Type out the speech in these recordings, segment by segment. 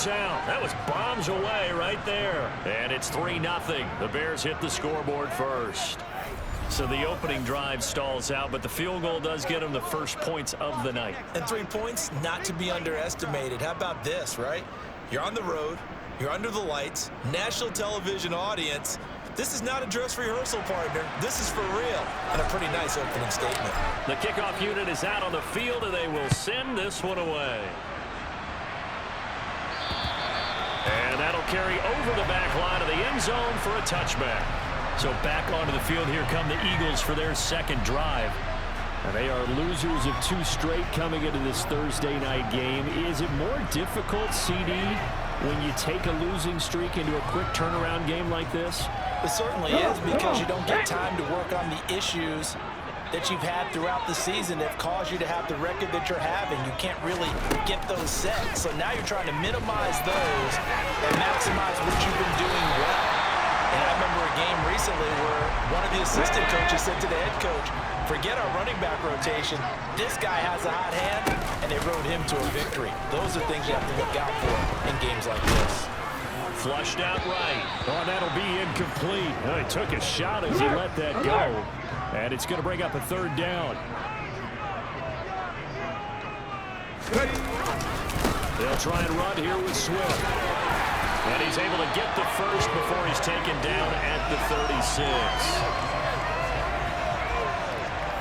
down. That was bombs away right there. And it's 3-0. The Bears hit the scoreboard first. So the opening drive stalls out, but the field goal does get them the first points of the night. And 3 points, not to be underestimated. How about this, right? You're on the road. You're under the lights. National television audience. This is not a dress rehearsal, partner. This is for real. And a pretty nice opening statement. The kickoff unit is out on the field, and they will send this one away. And that'll carry over the back line of the end zone for a touchback. So back onto the field, here come the Eagles for their second drive. And they are losers of 2 straight coming into this Thursday night game. Is it more difficult, CD, when you take a losing streak into a quick turnaround game like this? It certainly is, because you don't get time to work on the issues that you've had throughout the season that have caused you to have the record that you're having. You can't really get those set. So now you're trying to minimize those and maximize what you've been doing well. And I remember a game recently where one of the assistant coaches said to the head coach, forget our running back rotation. This guy has a hot hand, and they rode him to a victory. Those are things you have to look out for in games like this. Flushed out right. Oh, that'll be incomplete. Oh, he took a shot as he let that go. And it's going to bring up a 3rd down. They'll try and run here with Swift. And he's able to get the first before he's taken down at the 36.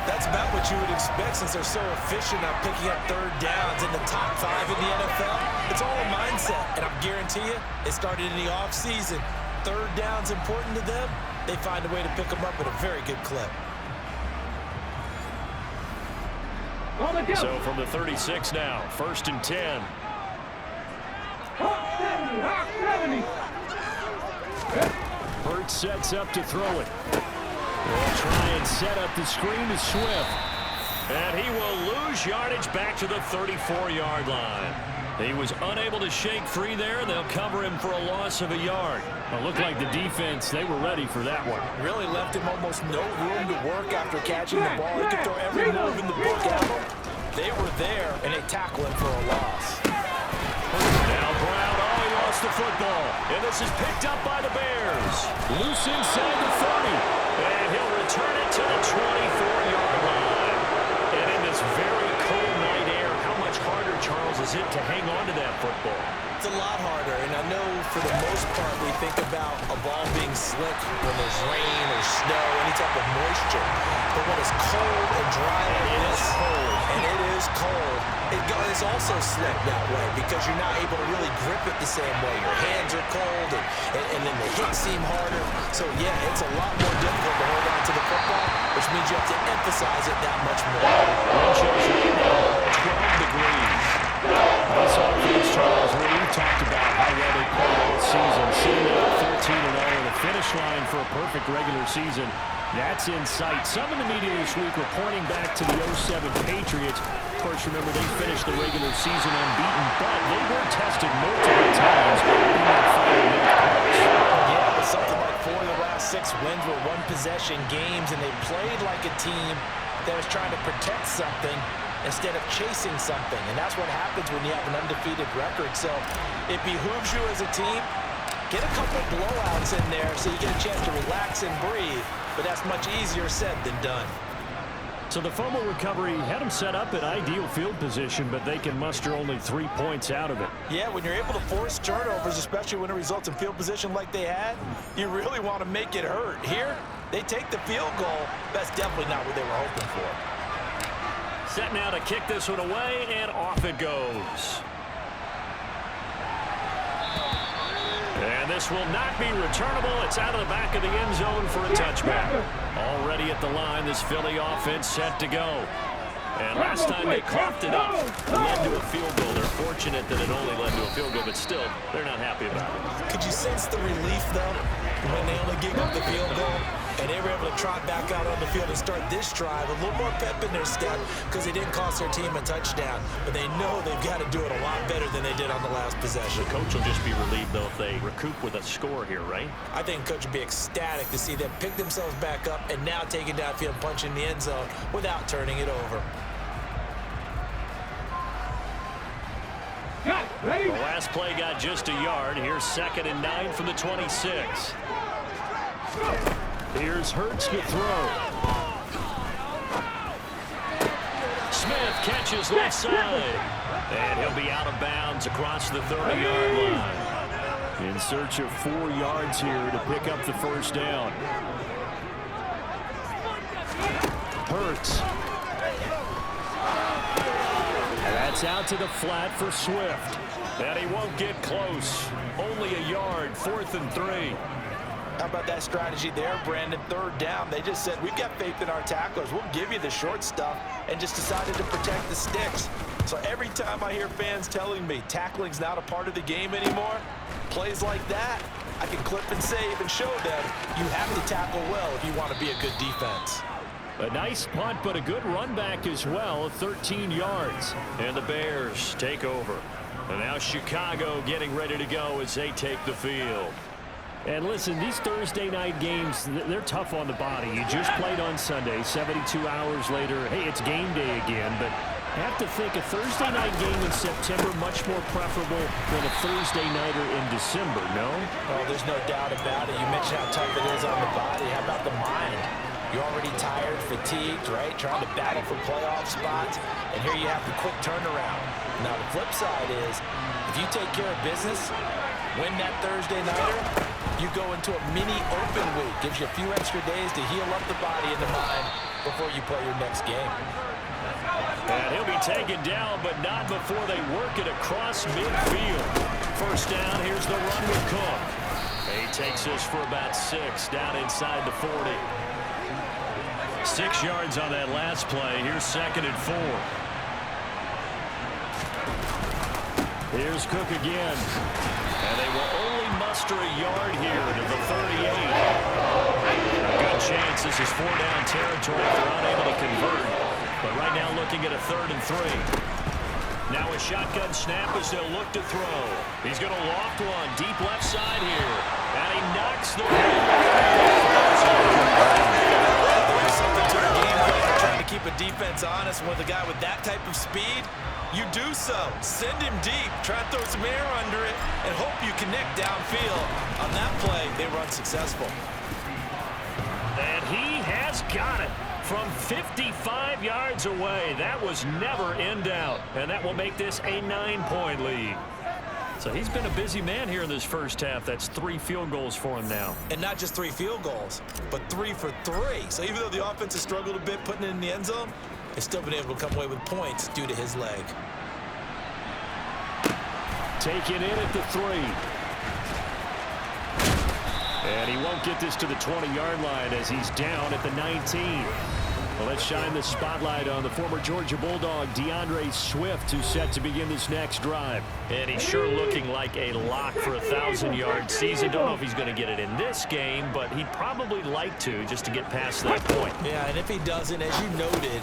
That's about what you would expect since they're so efficient on picking up 3rd downs in the top 5 in the NFL. It's all a mindset, and I guarantee you, it started in the offseason. 3rd down's important to them. They find a way to pick them up at a very good clip. So from the 36 now, 1st and 10. Hurts sets up to throw it. They'll try and set up the screen to Swift. And he will lose yardage back to the 34-yard line. He was unable to shake free there. They'll cover him for a loss of a yard. It looked like the defense, they were ready for that one. Really left him almost no room to work after catching the ball. He could throw every move in the book at him. They were there, and they tackle him for a loss. Now Brown, he lost the football. And this is picked up by the Bears. Loose inside the 30. And he'll return it to the 24-yard line. And in this very cold night air, how much harder, Charles, is it to hang on to that football? It's a lot harder, and I know for the most part we think about a ball being slick when there's rain or snow, any type of moisture. But when it's cold and dry like this, and it is cold, it's also slick that way because you're not able to really grip it the same way. Your hands are cold, and then the hits seem harder. So, yeah, it's a lot more difficult to hold on to the football, which means you have to emphasize it that much more. Wind chills right now, 12 degrees. This offense, Charles, we've talked about how well they played all season. Sitting at 14-0 in the finish line for a perfect regular season. That's in sight. Some in the media this week reporting back to the 07 Patriots. Of course, remember, they finished the regular season unbeaten, but they were tested multiple times in that final match. Yeah, but something like 4 of the last 6 wins were one-possession games, and they played like a team that was trying to protect something instead of chasing something. And that's what happens when you have an undefeated record. So it behooves you as a team, get a couple blowouts in there so you get a chance to relax and breathe. But that's much easier said than done. So the fumble recovery had them set up in ideal field position, but they can muster only 3 points out of it. Yeah, when you're able to force turnovers, especially when it results in field position like they had, you really want to make it hurt. Here, they take the field goal. That's definitely not what they were hoping for. Set now to kick this one away, and off it goes. And this will not be returnable. It's out of the back of the end zone for a touchback. Already at the line, this Philly offense set to go. And last time they coughed it up, it led to a field goal. They're fortunate that it only led to a field goal, but still, they're not happy about it. Could you sense the relief, though, when they only gave up the field goal? And they were able to trot back out on the field and start this drive. A little more pep in their step because they didn't cost their team a touchdown. But they know they've got to do it a lot better than they did on the last possession. The coach will just be relieved, though, if they recoup with a score here, right? I think the coach would be ecstatic to see them pick themselves back up and now take it downfield and punch in the end zone without turning it over. The last play got just a yard. Here's 2nd and 9 from the 26. Here's Hurts to throw. Smith catches left side. And he'll be out of bounds across the 30-yard line. In search of 4 yards here to pick up the first down. Hurts. And that's out to the flat for Swift. And he won't get close. Only a yard, 4th and 3. How about that strategy there, Brandon? 3rd down. They just said, we've got faith in our tacklers. We'll give you the short stuff, and just decided to protect the sticks. So every time I hear fans telling me tackling's not a part of the game anymore, plays like that, I can clip and save and show them you have to tackle well if you want to be a good defense. A nice punt, but a good run back as well, 13 yards. And the Bears take over. And now Chicago getting ready to go as they take the field. And listen, these Thursday night games, they're tough on the body. You just played on Sunday, 72 hours later, hey, it's game day again. But I have to think a Thursday night game in September much more preferable than a Thursday nighter in December, no? Oh, there's no doubt about it. You mentioned how tough it is on the body. How about the mind? You're already tired, fatigued, right? Trying to battle for playoff spots. And here you have the quick turnaround. Now, the flip side is, if you take care of business, win that Thursday nighter, you go into a mini open week. Gives you a few extra days to heal up the body and the mind before you play your next game. And he'll be taken down, but not before they work it across midfield. First down, here's the run with Cook. He takes this for about 6 down inside the 40. 6 yards on that last play. Here's 2nd and 4. Here's Cook again. And they will only muster a yard here to the 38. A good chance this is 4-down territory if they're unable to convert. But right now looking at a 3rd and 3. Now a shotgun snap as they'll look to throw. He's going to loft one deep left side here. And he knocks the ball. There is something to the game plan, trying to keep a defense honest with a guy with that type of speed. You do so. Send him deep. Try to throw some air under it and hope you connect downfield. On that play, they were unsuccessful. And he has got it from 55 yards away. That was never in doubt. And that will make this a 9-point lead. So he's been a busy man here in this first half. That's 3 field goals for him now. And not just 3 field goals, but 3 for 3. So even though the offense has struggled a bit putting it in the end zone, they've still been able to come away with points due to his leg. Taken in at the 3. And he won't get this to the 20-yard line as he's down at the 19. Well, let's shine the spotlight on the former Georgia Bulldog, DeAndre Swift, who's set to begin this next drive. And he's sure looking like a lock for a 1,000-yard season. Don't know if he's going to get it in this game, but he'd probably like to just to get past that point. Yeah, and if he doesn't, as you noted,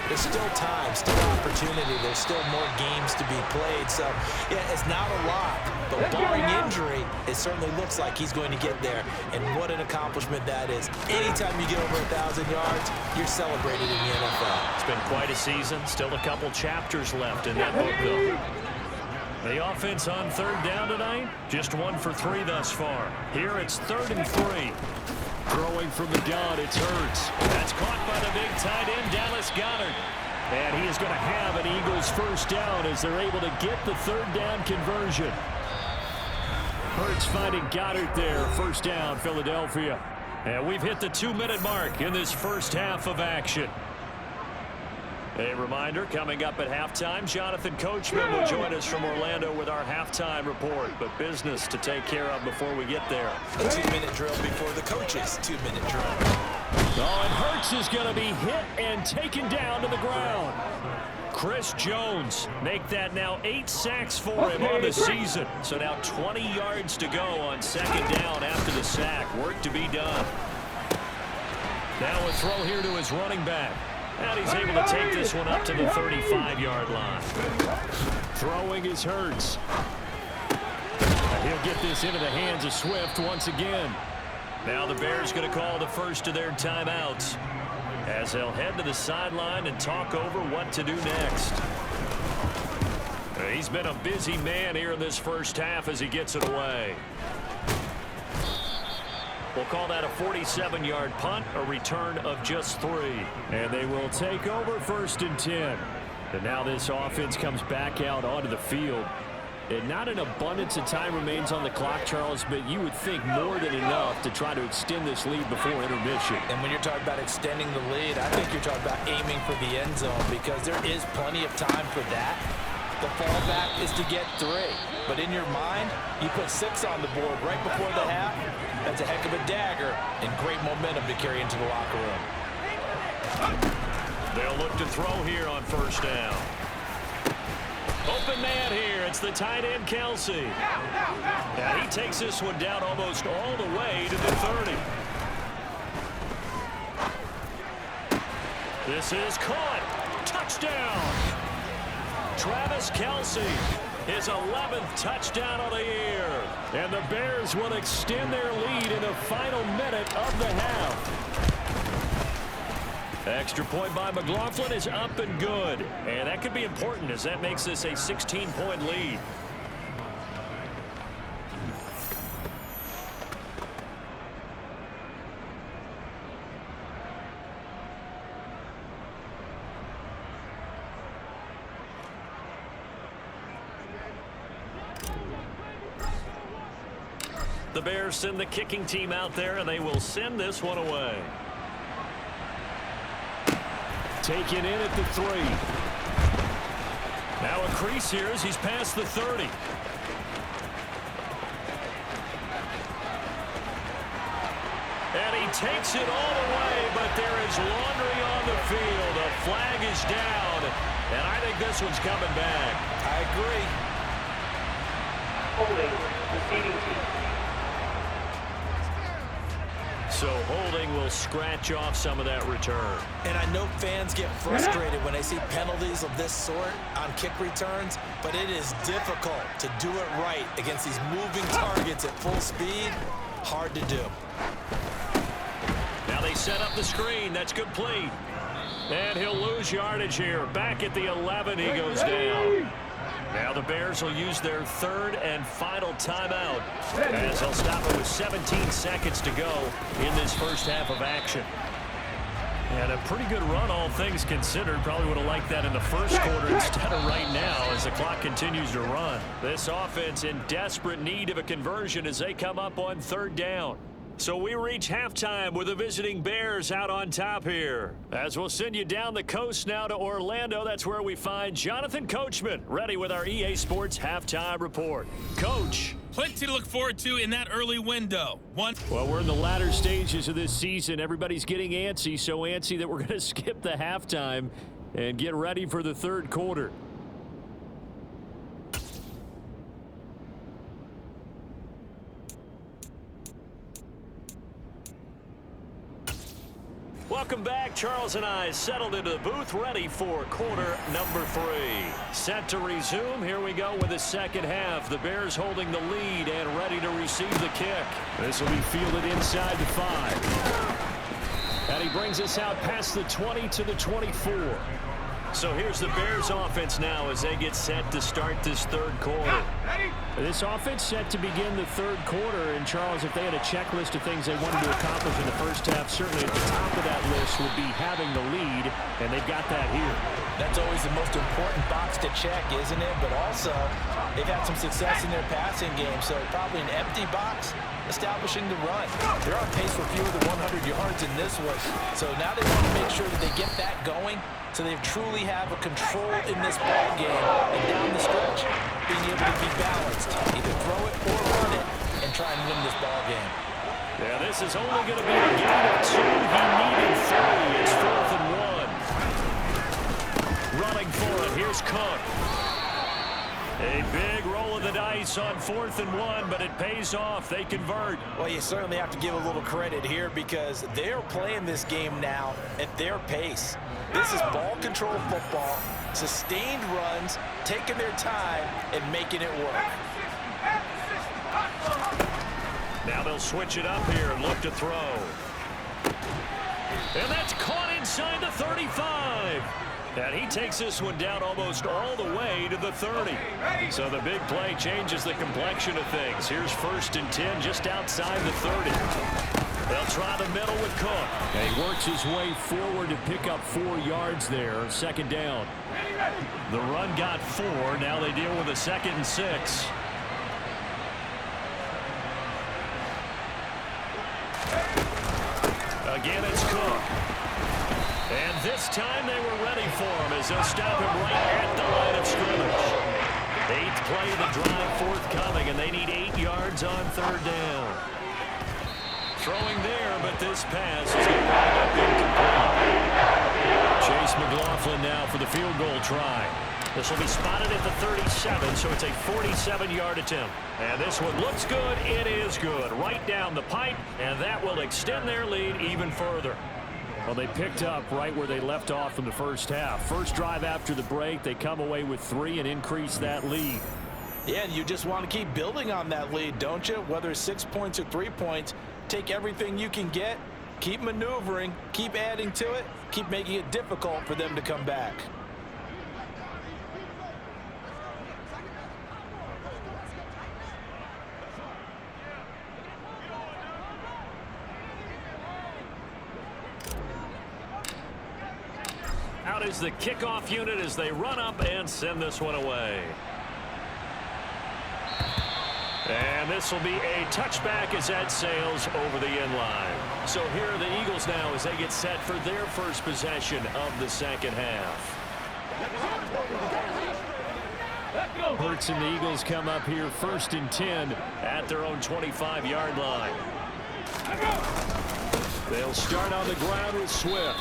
there's still time, still opportunity. There's still more games to be played. So, yeah, it's not a lot. But barring injury, it certainly looks like he's going to get there. And what an accomplishment that is. Anytime you get over 1,000 yards, you're celebrated in the NFL. It's been quite a season. Still a couple chapters left in that book, though. The offense on 3rd down tonight, just 1 for 3 thus far. Here it's 3rd and 3. Throwing from the gun, it's Hurts. That's caught by the big tight end, Dallas Goedert. And he is going to have an Eagles first down as they're able to get the 3rd down conversion. Hurts finding Goedert there. First down, Philadelphia. And we've hit the 2-minute mark in this first half of action. A reminder, coming up at halftime, Jonathan Coachman will join us from Orlando with our halftime report. But business to take care of before we get there. A 2-minute drill before the coach's 2-minute drill. Oh, and Hurts is going to be hit and taken down to the ground. Chris Jones make that now 8 sacks for him on the season. So now 20 yards to go on 2nd down after the sack. Work to be done. Now a throw here to his running back. And he's able to take this one up to the 35-yard line. Throwing is Hurts. And he'll get this into the hands of Swift once again. Now the Bears going to call the first of their timeouts as they'll head to the sideline and talk over what to do next. He's been a busy man here in this first half as he gets it away. We'll call that a 47-yard punt, a return of just 3. And they will take over 1st and 10. And now this offense comes back out onto the field. And not an abundance of time remains on the clock, Charles, but you would think more than enough to try to extend this lead before intermission. And when you're talking about extending the lead, I think you're talking about aiming for the end zone because there is plenty of time for that. The fallback is to get 3. But in your mind, you put 6 on the board right before the half. That's a heck of a dagger and great momentum to carry into the locker room. They'll look to throw here on 1st down. Open man here. It's the tight end, Kelsey. And he takes this one down almost all the way to the 30. This is caught. Touchdown. Travis Kelsey, his 11th touchdown of the year. And the Bears will extend their lead in the final minute of the half. Extra point by McLaughlin is up and good. And that could be important as that makes this a 16-point lead. The Bears send the kicking team out there, and they will send this one away. Taken in at the 3. Now a crease here as he's past the 30. And he takes it all the way, but there is laundry on the field. A flag is down, and I think this one's coming back. I agree. Holding the seating team. So holding will scratch off some of that return. And I know fans get frustrated when they see penalties of this sort on kick returns, but it is difficult to do it right against these moving targets at full speed. Hard to do. Now they set up the screen. That's complete. And he'll lose yardage here. Back at the 11, he goes down. Now the Bears will use their 3rd and final timeout as they'll stop it with 17 seconds to go in this first half of action. And a pretty good run, all things considered. Probably would have liked that in the first quarter instead of right now as the clock continues to run. This offense in desperate need of a conversion as they come up on 3rd down. So we reach halftime with the visiting Bears out on top here. As we'll send you down the coast now to Orlando, that's where we find Jonathan Coachman, ready with our EA Sports Halftime Report. Coach. Plenty to look forward to in that early window. Well, we're in the latter stages of this season. Everybody's getting antsy, so antsy that we're going to skip the halftime and get ready for the 3rd quarter. Welcome back. Charles and I settled into the booth, ready for quarter number 3. Set to resume. Here we go with the second half. The Bears holding the lead and ready to receive the kick. This will be fielded inside the 5. And he brings us out past the 20 to the 24. So here's the Bears offense now as they get set to start this 3rd quarter. This offense set to begin the 3rd quarter. And, Charles, if they had a checklist of things they wanted to accomplish in the first half, certainly at the top of that list would be having the lead, and they've got that here. That's always the most important box to check, isn't it? But also, they've had some success in their passing game, so probably an empty box establishing the run. They're on pace for fewer than 100 yards in this one. So now they want to make sure that they get that going so they truly have a control in this ball game. And down the stretch, being able to be balanced. Either throw it or run it and try and win this ball game. Yeah, this is only going to be a gain of 2. He needed 3. It's 4th and 1. Running for it. Here's Cook. A big roll of the dice on 4th and 1, but it pays off. They convert. Well, you certainly have to give a little credit here because they're playing this game now at their pace. This is ball control football, sustained runs, taking their time, and making it work. Now they'll switch it up here and look to throw. And that's caught inside the 35. And he takes this one down almost all the way to the 30. So the big play changes the complexion of things. Here's 1st and 10 just outside the 30. They'll try the middle with Cook. And he works his way forward to pick up 4 yards there. 2nd down. The run got 4. Now they deal with a 2nd and 6. Again, it's Cook. And this time they were ready for him as they'll stop him right at the line of scrimmage. 8th play of the drive forthcoming, and they need 8 yards on 3rd down. Throwing there, but this pass is going to wind up incomplete. Chase McLaughlin now for the field goal try. This will be spotted at the 37, so it's a 47-yard attempt. And this one looks good. It is good. Right down the pipe, and that will extend their lead even further. Well, they picked up right where they left off in the first half. First drive after the break, they come away with 3 and increase that lead. Yeah, and you just want to keep building on that lead, don't you? Whether it's 6 points or 3 points, take everything you can get, keep maneuvering, keep adding to it, keep making it difficult for them to come back. Out is the kickoff unit as they run up and send this one away. And this will be a touchback as that sails over the end line. So here are the Eagles now as they get set for their first possession of the second half. Hurts and the Eagles come up here 1st and 10 at their own 25-yard line. They'll start on the ground with Swift.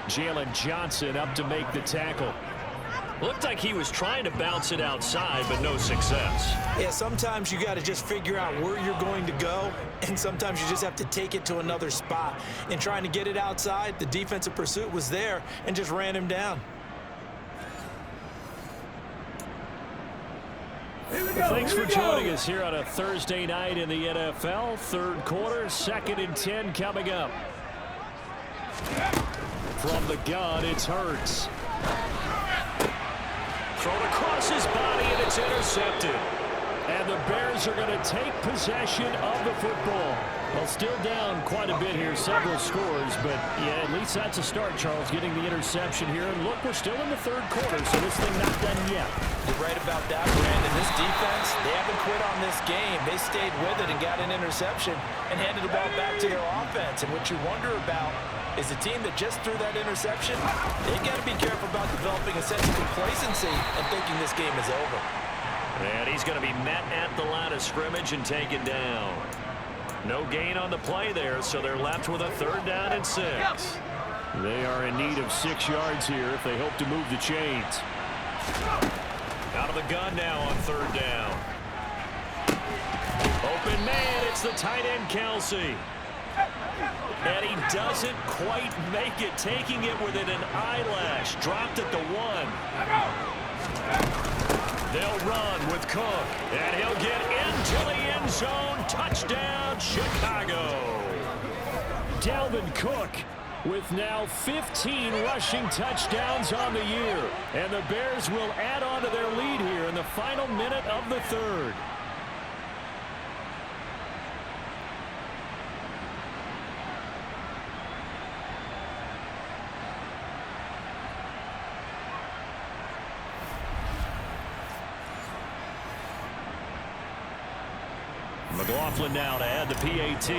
Jalen Johnson up to make the tackle. Looked like he was trying to bounce it outside, but no success. Yeah, sometimes you got to just figure out where you're going to go, and sometimes you just have to take it to another spot. In trying to get it outside, the defensive pursuit was there and just ran him down. Thanks for joining us here on a Thursday night in the NFL. 3rd quarter, 2nd and 10 coming up. From the gun, it's Hurts. Thrown across his body, and it's intercepted. And the Bears are going to take possession of the football. Well, still down quite a bit here, several scores, but yeah, at least that's a start, Charles, getting the interception here. And look, we're still in the 3rd quarter, so this thing not done yet. You're right about that, Brandon. This defense, they haven't quit on this game. They stayed with it and got an interception and handed the ball back to their offense. And what you wonder about is the team that just threw that interception, they've got to be careful about developing a sense of complacency and thinking this game is over. And he's going to be met at the line of scrimmage and taken down. No gain on the play there, so they're left with a 3rd down and 6. They are in need of 6 yards here if they hope to move the chains. Out of the gun now on 3rd down. Open man, it's the tight end Kelsey. And he doesn't quite make it, taking it within an eyelash. Dropped at the 1. They'll run with Cook, and he'll get into the end zone. Touchdown, Chicago. Dalvin Cook with now 15 rushing touchdowns on the year. And the Bears will add on to their lead here in the final minute of the 3rd. McLaughlin now to add the PAT.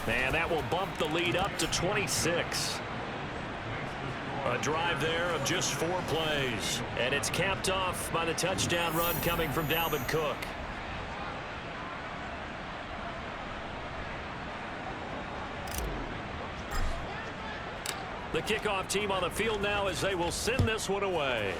And that will bump the lead up to 26. A drive there of just 4 plays. And it's capped off by the touchdown run coming from Dalvin Cook. The kickoff team on the field now as they will send this one away.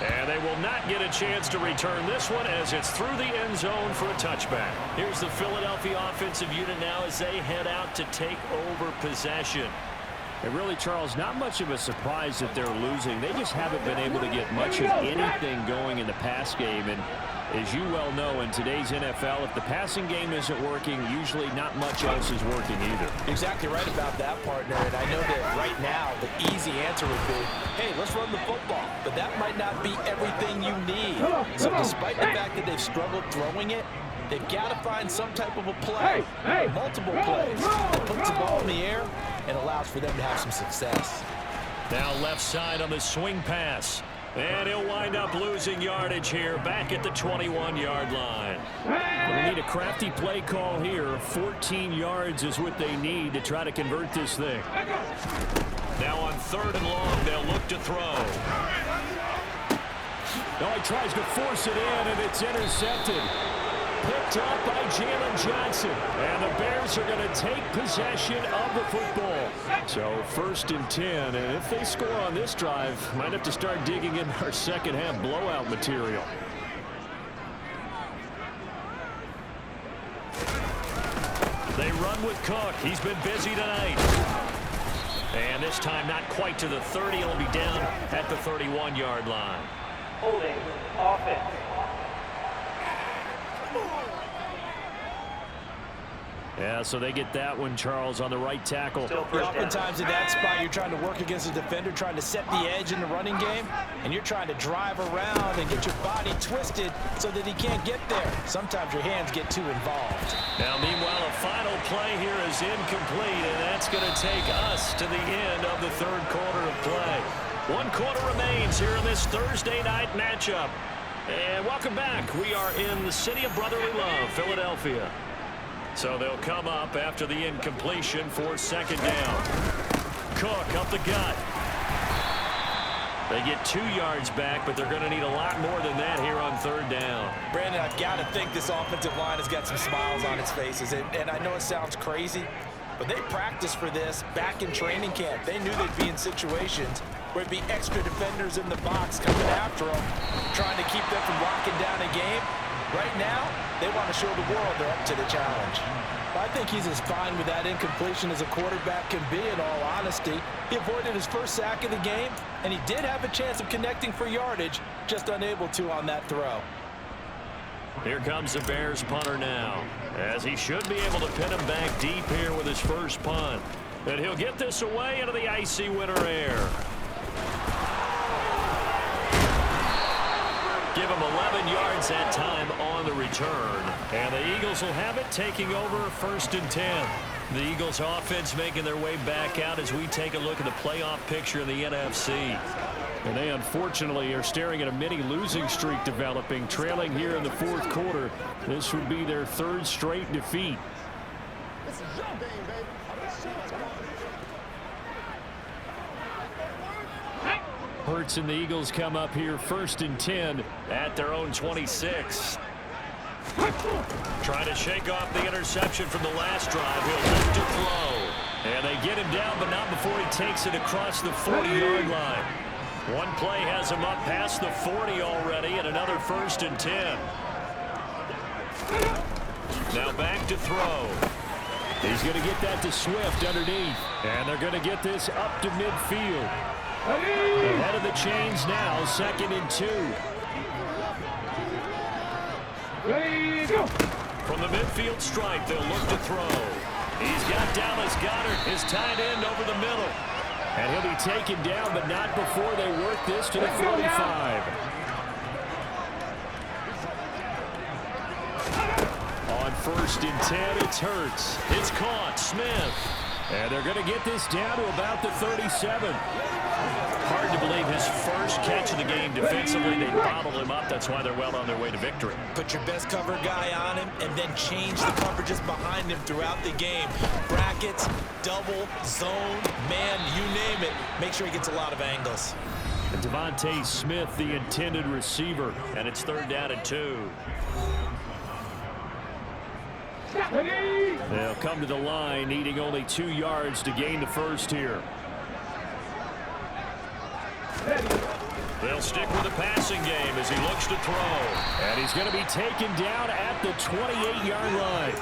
And they will not get a chance to return this one as it's through the end zone for a touchback. Here's the Philadelphia offensive unit now as they head out to take over possession. And really, Charles, not much of a surprise that they're losing. They just haven't been able to get much of anything going in the pass game. And as you well know, in today's NFL, if the passing game isn't working, usually not much else is working either. Exactly right about that, partner. And I know that right now the easy answer would be, hey, let's run the football. But that might not be everything you need. So despite the fact that they've struggled throwing it, they've got to find some type of a play, multiple plays, that puts the ball in the air and allows for them to have some success. Now left side on the swing pass. And he'll wind up losing yardage here back at the 21-yard line. They need a crafty play call here. 14 yards is what they need to try to convert this thing. Now on 3rd and long, they'll look to throw. No, he tries to force it in, and it's intercepted. Picked up by Jalen Johnson. And the Bears are going to take possession of the football. So 1st and 10. And if they score on this drive, might have to start digging in our second half blowout material. They run with Cook. He's been busy tonight. And this time not quite to the 30. He'll be down at the 31-yard line. Holding offense. Yeah, so they get that one, Charles, on the right tackle. Oftentimes in that spot, you're trying to work against a defender, trying to set the edge in the running game, and you're trying to drive around and get your body twisted so that he can't get there. Sometimes your hands get too involved. Now, meanwhile, a final play here is incomplete, and that's going to take us to the end of the 3rd quarter of play. 1 quarter remains here in this Thursday night matchup. And welcome back. We are in the city of brotherly love, Philadelphia. So they'll come up after the incompletion for 2nd down. Cook up the gut. They get 2 yards back, but they're going to need a lot more than that here on 3rd down. Brandon, I've got to think this offensive line has got some smiles on its faces. And I know it sounds crazy, but they practiced for this back in training camp. They knew they'd be in situations where it'd be extra defenders in the box coming after them, trying to keep them from locking down a game. Right now, they want to show the world they're up to the challenge. I think he's as fine with that incompletion as a quarterback can be, in all honesty. He avoided his first sack of the game, and he did have a chance of connecting for yardage, just unable to on that throw. Here comes the Bears punter now, as he should be able to pin him back deep here with his first punt. And he'll get this away into the icy winter air. Give him 11 yards that time on the return. And the Eagles will have it, taking over 1st and 10. The Eagles offense making their way back out as we take a look at the playoff picture in the NFC. And they unfortunately are staring at a mini losing streak developing, trailing here in the 4th quarter. This would be their 3rd straight defeat. This is your game, baby. Hurts and the Eagles come up here 1st and 10 at their own 26. Trying to shake off the interception from the last drive. He'll look to throw. And they get him down, but not before he takes it across the 40-yard line. One play has him up past the 40 already, and another 1st and 10. Now back to throw. He's going to get that to Swift underneath. And they're going to get this up to midfield. Ahead of the chains now, 2nd and 2. Ready, go. From the midfield stripe, they'll look to throw. He's got Dallas Goedert, his tight end, over the middle. And he'll be taken down, but not before they work this to the 45. On 1st and 10, it's Hurts. It's caught, Smith. And they're going to get this down to about the 37. Hard to believe his first catch of the game defensively. They bottled him up. That's why they're well on their way to victory. Put your best cover guy on him and then change the coverages behind him throughout the game. Brackets, double, zone, man, you name it. Make sure he gets a lot of angles. And Devontae Smith, the intended receiver. And it's 3rd down and 2. They'll come to the line, needing only 2 yards to gain the first here. They'll stick with the passing game as he looks to throw. And he's going to be taken down at the 28-yard line.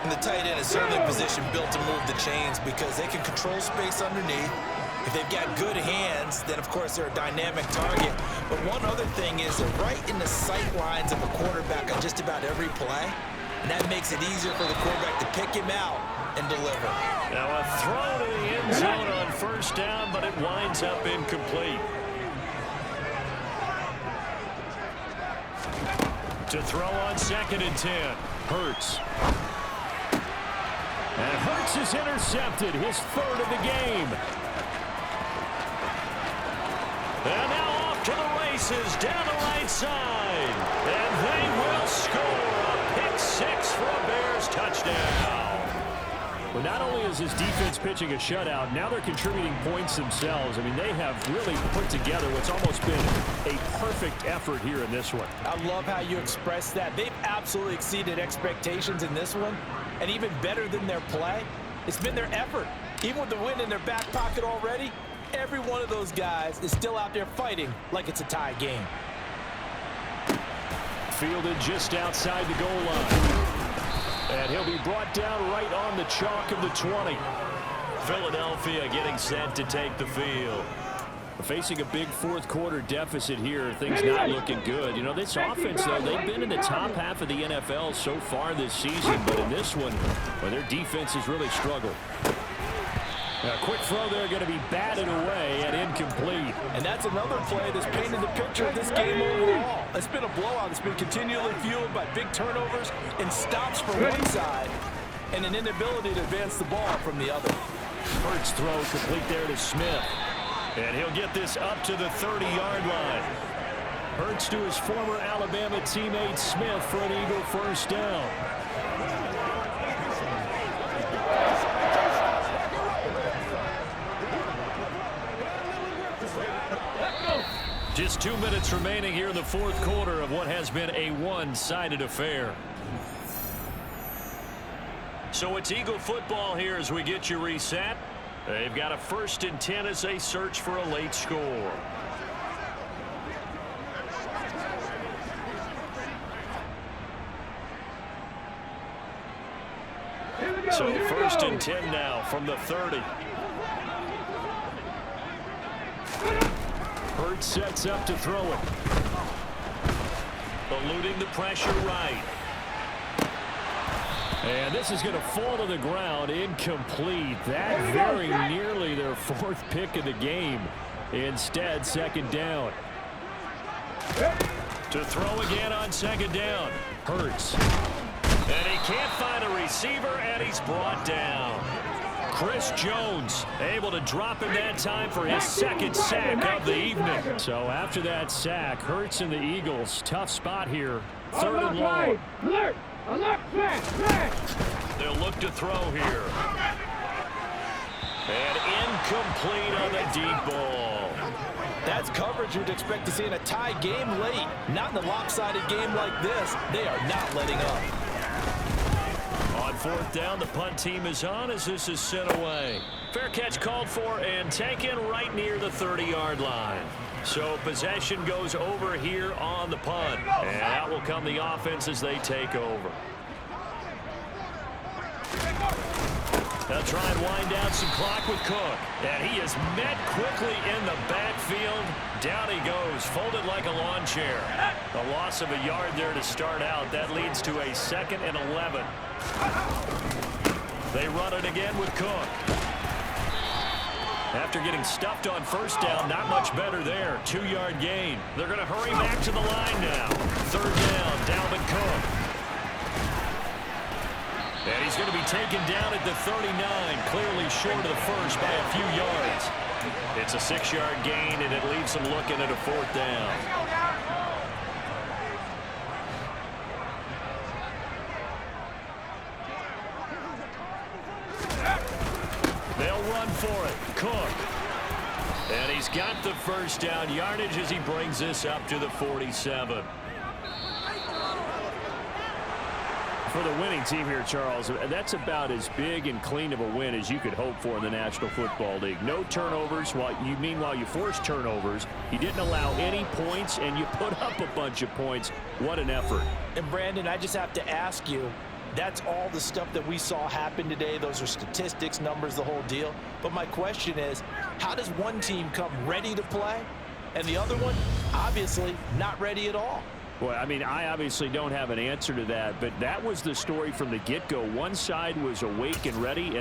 And the tight end is certainly a position built to move the chains because they can control space underneath. If they've got good hands, then of course they're a dynamic target. But one other thing is they're right in the sight lines of a quarterback on just about every play. And that makes it easier for the quarterback to pick him out and deliver. Now a throw to the end zone on first down, but it winds up incomplete. To throw on 2nd and 10. Hurts. And Hurts is intercepted, his 3rd of the game. And now off to the races down the right side. And they will score a pick 6 for a Bears touchdown. Well, not only is this defense pitching a shutout, now they're contributing points themselves. I mean, they have really put together what's almost been a perfect effort here in this one. I love how you express that. They've absolutely exceeded expectations in this one. And even better than their play, it's been their effort. Even with the win in their back pocket already, every one of those guys is still out there fighting like it's a tie game. Fielded just outside the goal line. And he'll be brought down right on the chalk of the 20. Philadelphia getting set to take the field. Facing a big 4th quarter deficit here, things not looking good. You know, this offense, though, they've been in the top half of the NFL so far this season, but in this one, well, their defense has really struggled. Now, a quick throw there going to be batted away and incomplete. And that's another play that's painted the picture of this game overall. It's been a blowout. It's been continually fueled by big turnovers and stops from one side and an inability to advance the ball from the other. Hurts throw complete there to Smith. And he'll get this up to the 30-yard line. Hurts to his former Alabama teammate Smith for an Eagle first down. Just 2 minutes remaining here in the 4th quarter of what has been a one-sided affair. So it's Eagle football here as we get you reset. They've got a 1st and 10 as they search for a late score. So 1st and 10 now from the 30. Hurts sets up to throw it. Eluding the pressure right. And this is going to fall to the ground, incomplete. That very nearly their 4th pick of the game. Instead, 2nd down. To throw again on 2nd down. Hurts. And he can't find a receiver, and he's brought down. Chris Jones able to drop him that time for his 2nd sack of the evening. So after that sack, Hurts and the Eagles, tough spot here. 3rd and long. They'll look to throw here. And incomplete on the deep ball. That's coverage you'd expect to see in a tie game late. Not in a lopsided game like this. They are not letting up. On 4th down, the punt team is on as this is sent away. Fair catch called for and taken right near the 30-yard line. So possession goes over here on the punt. And out will come the offense as they take over. They'll try and wind down some clock with Cook. And he is met quickly in the backfield. Down he goes, folded like a lawn chair. A loss of a yard there to start out. That leads to a 2nd and 11. They run it again with Cook. After getting stuffed on 1st down, not much better there. 2-yard gain. They're going to hurry back to the line now. 3rd down, Dalvin Cook. And he's going to be taken down at the 39, clearly short of the 1st by a few yards. It's a 6-yard gain, and it leaves them looking at a 4th down. They'll run for it. Cook. And he's got the 1st down yardage as he brings this up to the 47. For the winning team here, Charles, that's about as big and clean of a win as you could hope for in the National Football League. No turnovers. Meanwhile, you forced turnovers. You didn't allow any points, and you put up a bunch of points. What an effort. And, Brandon, I just have to ask you, That's all the stuff that we saw happen today. Those are statistics, numbers, the whole deal. But my question is, how does one team come ready to play and the other one, obviously, not ready at all? Well, I mean, I obviously don't have an answer to that, but that was the story from the get-go. One side was awake and ready.